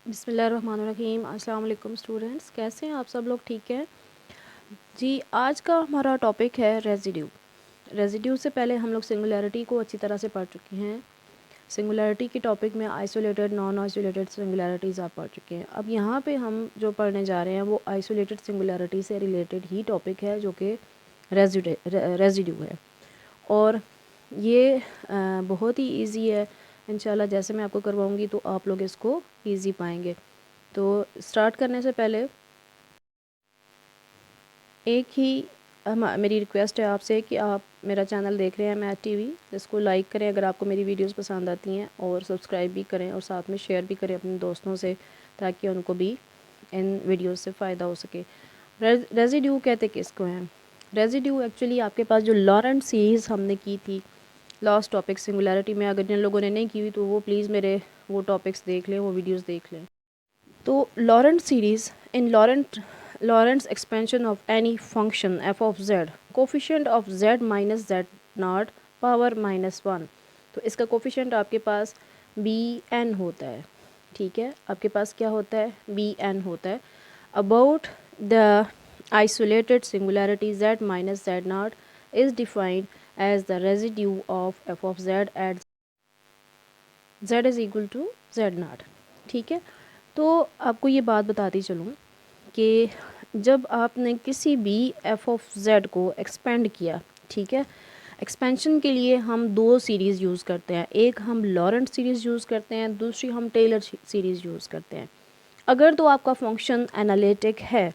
बिस्मिल्लाहिर्रहमानिर्रहीम। अस्सलाम वालेकुम स्टूडेंट्स, कैसे हैं आप सब लोग? ठीक है जी। आज का हमारा टॉपिक है रेजिड्यू। रेजिड्यू से पहले हम लोग सिंगुलैरिटी को अच्छी तरह से पढ़ चुके हैं। सिंगुलैरिटी के टॉपिक में आइसोलेटेड, नॉन आइसोलेटेड सिंगुलैरिटीज़ आप पढ़ चुके हैं। अब यहाँ पे हम जो पढ़ने जा रहे हैं वो आइसोलेटेड सिंगुलैरिटी से रिलेटेड ही टॉपिक है, जो कि रेजिड्यू है। और ये बहुत ही इजी है। इंशाल्लाह जैसे मैं आपको करवाऊँगी तो आप लोग इसको इजी पाएंगे। तो स्टार्ट करने से पहले एक ही मेरी रिक्वेस्ट है आपसे कि आप मेरा चैनल देख रहे हैं मैथ टीवी, इसको लाइक करें अगर आपको मेरी वीडियोस पसंद आती हैं, और सब्सक्राइब भी करें और साथ में शेयर भी करें अपने दोस्तों से, ताकि उनको भी इन वीडियोस से फ़ायदा हो सके। रेजिड्यू कहते किसको हैं? रेजिड्यू एक्चुअली आपके पास जो लॉरेंट सीरीज़ हमने की थी लास्ट टॉपिक सिंगुलैरिटी में, अगर जिन लोगों ने नहीं की हुई तो वो प्लीज़ मेरे वो टॉपिक्स देख लें, वो वीडियोस देख लें। तो Laurent series in Lorentz expansion of any function f of z, coefficient of z minus z not power -1। तो इसका कोफिशिएंट आपके पास bn होता है। ठीक है, आपके पास क्या होता है? bn होता है। About the isolated singularity z minus z not is defined as the residue of f of z at z is equal to z not. ठीक है, तो आपको ये बात बताती चलूँ कि जब आपने किसी भी f ऑफ z को एक्सपेंड किया, ठीक है, एक्सपेंशन के लिए हम दो सीरीज़ यूज़ करते हैं। एक हम लॉरेंट सीरीज़ यूज़ करते हैं, दूसरी हम टेलर सीरीज़ यूज़ करते हैं। अगर तो आपका फंक्शन एनालिटिक है,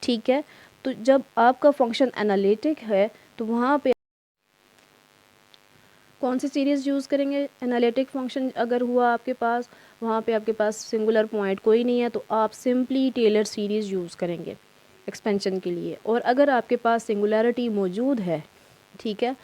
ठीक है, तो जब आपका फंक्शन एनालिटिक है तो वहाँ पे कौन सी सीरीज़ यूज़ करेंगे? एनालिटिक फंक्शन अगर हुआ आपके पास, वहाँ पे आपके पास सिंगुलर पॉइंट कोई नहीं है, तो आप सिंपली टेलर सीरीज़ यूज़ करेंगे एक्सपेंशन के लिए। और अगर आपके पास सिंगुलैरिटी मौजूद है, ठीक है,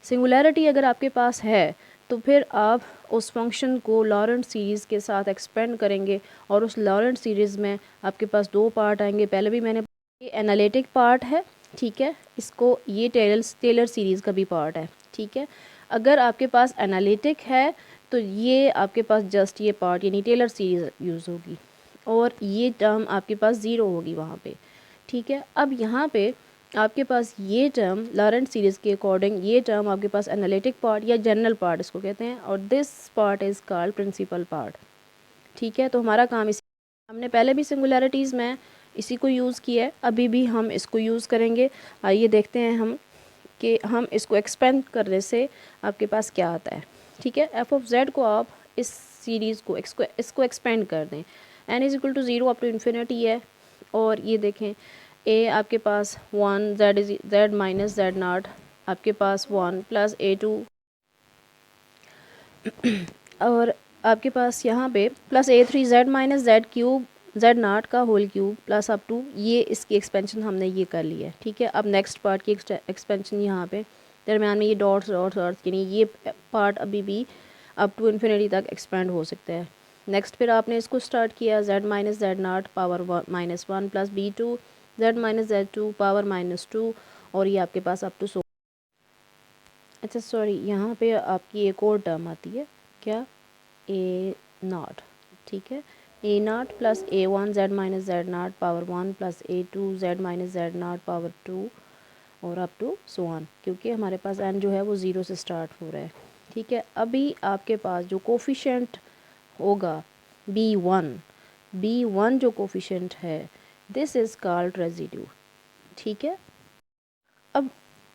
सिंगुलैरिटी अगर आपके पास है तो फिर आप उस फंक्शन को लॉरेंट सीरीज़ के साथ एक्सपेंड करेंगे, और उस लॉरेंट सीरीज़ में आपके पास दो पार्ट आएंगे। पहले भी मैंने, ये एनालिटिक पार्ट है, ठीक है, इसको ये टेलर सीरीज़ का भी पार्ट है। ठीक है, अगर आपके पास एनालिटिक है तो ये आपके पास जस्ट ये पार्ट यानी टेलर सीरीज़ यूज़ होगी, और ये टर्म आपके पास ज़ीरो होगी वहाँ पे। ठीक है, अब यहाँ पे आपके पास ये टर्म लॉरेंट सीरीज़ के अकॉर्डिंग, ये टर्म आपके पास एनालिटिक पार्ट या जनरल पार्ट इसको कहते हैं, और this part is called principal part. ठीक है, तो हमारा काम इसी, हमने पहले भी सिंगुलैरिटीज़ में इसी को यूज़ किया है, अभी भी हम इसको यूज़ करेंगे। आइए देखते हैं हम कि हम इसको एक्सपेंड करने से आपके पास क्या आता है। ठीक है, एफ ऑफ जेड को आप इस सीरीज़ को इसको एक्सपेंड कर दें। N is equal to zero up to infinity है, और ये देखें ए आपके पास 1, जेड माइनस जेड नॉट आपके पास 1 प्लस A2, और आपके पास यहाँ पे plus A3 z minus z cube z naught का whole cube plus up to, ये इसकी एक्सपेंशन हमने ये कर ली है। ठीक है, अब नेक्स्ट पार्ट की एक्सपेंशन यहाँ पे दरम्यान में ये डॉट्स यानी ये पार्ट अभी भी अप टू इन्फिनिटी तक एक्सपेंड हो सकता है। नेक्स्ट फिर आपने इसको स्टार्ट किया z minus z not power -1 plus B2 z minus z to power -2, और ये आपके पास अप टू अच्छा सॉरी, यहाँ पे आपकी एक और टर्म आती है, क्या? A0। ठीक है, A0 plus A1 Z minus z not power 1 plus A2 Z minus z not power 2, और अप टू सो ऑन, क्योंकि हमारे पास n जो है वो ज़ीरो से स्टार्ट हो रहा है। ठीक है, अभी आपके पास जो कोफिशिएंट होगा B1 जो कोफिशिएंट है, दिस इज़ कॉल्ड रेजिड्यू। ठीक है, अब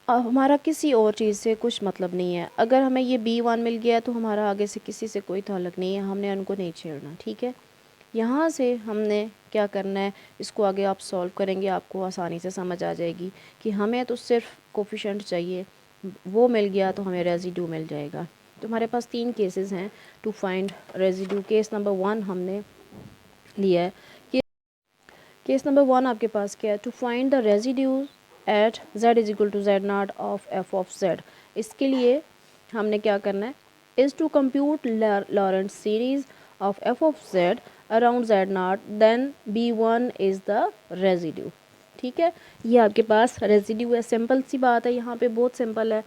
हमारा किसी और चीज़ से कुछ मतलब नहीं है। अगर हमें ये B1 मिल गया तो हमारा आगे से किसी से कोई ताल्लुक़ नहीं है, हमने उनको नहीं छेड़ना। ठीक है, यहाँ से हमने क्या करना है, इसको आगे आप सॉल्व करेंगे, आपको आसानी से समझ आ जाएगी कि हमें तो सिर्फ कोफिशिएंट चाहिए, वो मिल गया तो हमें रेजिड्यू मिल जाएगा। तो हमारे पास तीन केसेस हैं to find residue. Case number 1 हमने लिया है। केस नंबर 1 आपके पास क्या है? To find the residue at z is equal to z not of f of z. इसके लिए हमने क्या करना है, is to compute Laurent series of f of z around z not, then B1 is the residue. ठीक है, ये आपके पास रेजिड्यू है। सिंपल सी बात है, यहाँ पे बहुत सिंपल है।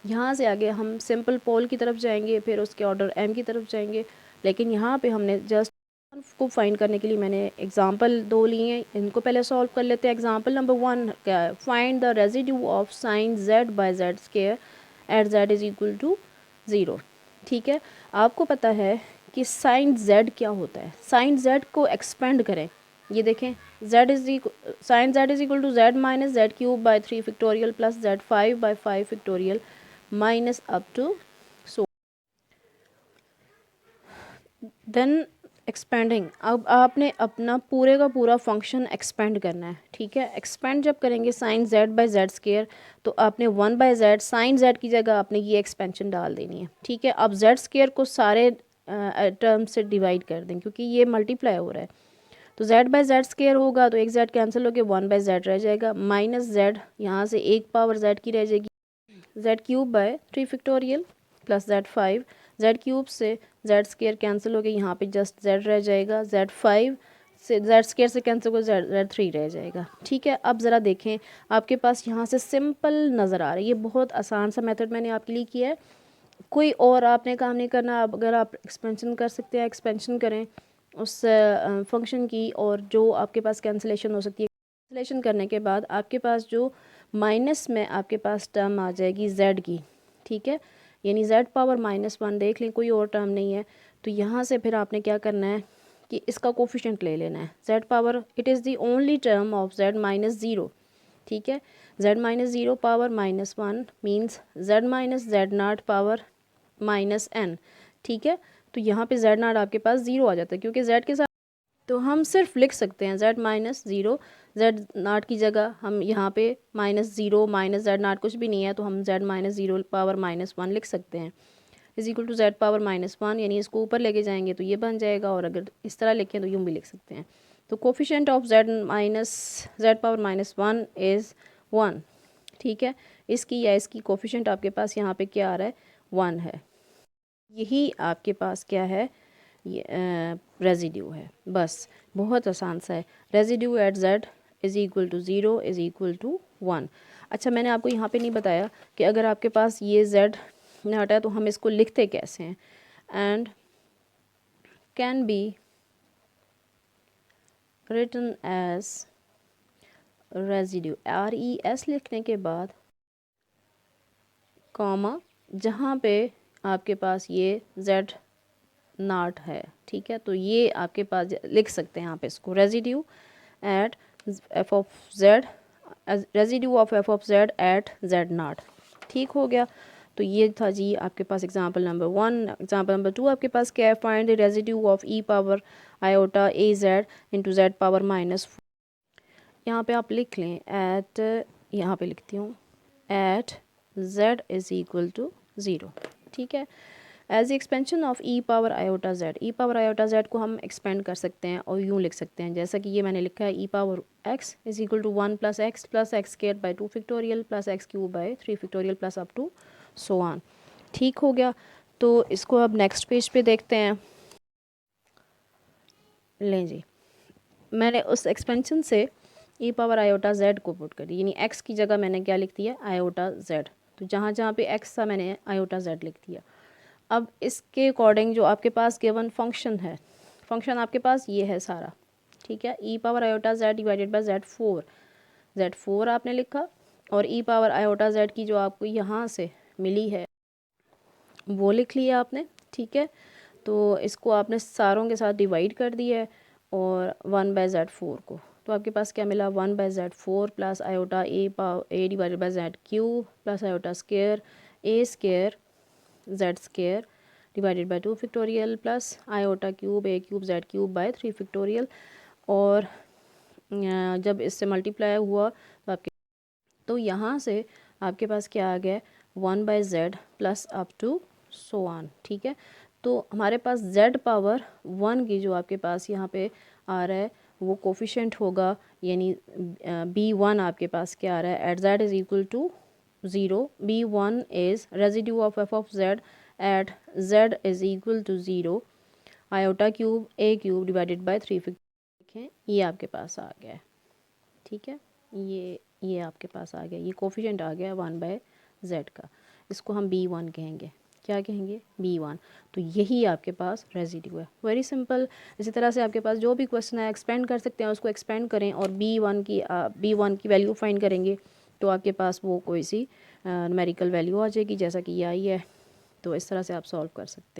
यहाँ से आगे हम सिंपल पोल की तरफ जाएंगे, फिर उसके ऑर्डर m की तरफ जाएंगे, लेकिन यहाँ पे हमने जस्ट को फाइंड करने के लिए मैंने एग्जांपल 2 लिए हैं, इनको पहले सॉल्व कर लेते हैं। एग्जांपल नंबर 1 क्या है, find the residue of sine z by z square at z is equal to 0। ठीक है, आपको पता है कि साइन z क्या होता है। साइन z को एक्सपेंड करें, ये देखें sine z is equal to z minus z cube by 3 factorial plus z5 by 5 factorial minus up to so then expanding. अब आपने अपना पूरे का पूरा फंक्शन एक्सपेंड करना है। ठीक है, एक्सपेंड जब करेंगे sine z by z square तो आपने 1 बाई जेड साइन z की जगह आपने ये एक्सपेंशन डाल देनी है। ठीक है, अब जेड स्क्वायर को सारे टर्म से डिवाइड कर दें क्योंकि ये मल्टीप्लाई हो रहा है। तो z बाई जेड स्क्वायर होगा तो एक z कैंसिल होकर 1 बाई जेड रह जाएगा, माइनस z यहाँ से एक पावर z की रह जाएगी, z cube by 3 factorial plus z5, z cube से z स्क्वायर कैंसिल हो गया, यहाँ पे जस्ट z रह जाएगा, z5 से z स्क्वायर से कैंसिल हो z3 रह जाएगा। ठीक है, अब ज़रा देखें आपके पास यहाँ से सिंपल नज़र आ रहा है, ये बहुत आसान सा मेथड मैंने आपके लिए किया है, कोई और आपने काम नहीं करना। अब अगर आप एक्सपेंशन कर सकते हैं एक्सपेंशन करें उस फंक्शन की, और जो आपके पास कैंसिलेशन हो सकती है, कैंसिलेशन करने के बाद आपके पास जो माइनस में आपके पास टर्म आ जाएगी z की। ठीक है, यानी z पावर -1 देख लें, कोई और टर्म नहीं है। तो यहाँ से फिर आपने क्या करना है कि इसका कोफिशेंट ले लेना है, z power it is the only term of z minus 0। ठीक है, z minus 0 power -1 means z minus z0 power -n। ठीक है, तो यहाँ पे z0 आपके पास 0 आ जाता है क्योंकि z के साथ, तो हम सिर्फ लिख सकते हैं z माइनस 0, z0 की जगह हम यहाँ पे -0 माइनस z0 कुछ भी नहीं है तो हम z माइनस 0 पावर -1 लिख सकते हैं is equal to z power -1, यानी इसको ऊपर लेके जाएंगे तो ये बन जाएगा, और अगर इस तरह लिखें तो यूँ भी लिख सकते हैं। तो coefficient of z power -1 is 1। ठीक है, इसकी या इसकी कोफिशेंट आपके पास यहाँ पे क्या आ रहा है, 1 है। यही आपके पास क्या है, ये रेजिड्यू है। बस बहुत आसान सा है, residue at z is equal to 0 is equal to 1। अच्छा, मैंने आपको यहाँ पे नहीं बताया कि अगर आपके पास ये z नॉट है तो हम इसको लिखते कैसे हैं। And can be written as residue, RES लिखने के बाद कॉमा, जहाँ पे आपके पास ये z नॉट है। ठीक है, तो ये आपके पास लिख सकते हैं यहाँ पे इसको, residue at f of z, residue of f of z at z not. ठीक हो गया, तो ये था जी आपके पास एग्जांपल नंबर 1। एग्जांपल नंबर 2 आपके पास क्या है, find the residue of e power iota a z into z power -4। यहाँ पे आप लिख लें एट, यहाँ पे लिखती हूँ at z is equal to 0। ठीक है, as expansion of e power iota z, e power iota z को हम एक्सपेंड कर सकते हैं और यूँ लिख सकते हैं जैसा कि ये मैंने लिखा है, e power x is equal to 1 plus x square by 2 factorial plus x cube by 3 factorial plus up to so on. ठीक हो गया, तो इसको अब नेक्स्ट पेज पे देखते हैं। लें जी, मैंने उस एक्सपेंशन से ई पावर आयोटा z को पुट कर दी, यानी x की जगह मैंने क्या लिख दिया, आयोटा z। तो जहाँ जहाँ पे x था मैंने आयोटा z लिख दिया। अब इसके अकॉर्डिंग जो आपके पास गिवन फंक्शन है, फंक्शन आपके पास ये है सारा। ठीक है, e power iota z divided by z4 आपने लिखा, और ई पावर आयोटा z की जो आपको यहाँ से मिली है वो लिख लिया आपने। ठीक है, तो इसको आपने सारों के साथ डिवाइड कर दिया है, और 1 बाय z4 को, तो आपके पास क्या मिला, 1 by z4 plus iota a divided by z cube plus iota square a square z square divided by 2 factorial plus iota cube a cube z cube by 3 factorial. और जब इससे मल्टीप्लाई हुआ तो आपके, तो यहाँ से आपके पास क्या आ गया, 1 by z plus up to so on. ठीक है, तो हमारे पास z पावर 1 की जो आपके पास यहाँ पे आ रहा है वो कोफिशेंट होगा, यानी b1 आपके पास क्या आ रहा है, at z is equal to 0। b1 is residue of f of z at z is equal to 0 iota cube a cube divided by 3 देखें ये आपके पास आ गया है। ठीक है, ये आपके पास आ गया, ये कोफिशेंट आ गया 1 बाय z का, इसको हम b1 कहेंगे। क्या कहेंगे, B1। तो यही आपके पास रेजिड्यू है। Very simple. इसी तरह से आपके पास जो भी क्वेश्चन है एक्सपेंड कर सकते हैं, उसको एक्सपेंड करें और B1 की वैल्यू फाइंड करेंगे तो आपके पास वो कोई सी न्यूमेरिकल वैल्यू आ जाएगी, जैसा कि ये आई है। तो इस तरह से आप सॉल्व कर सकते हैं।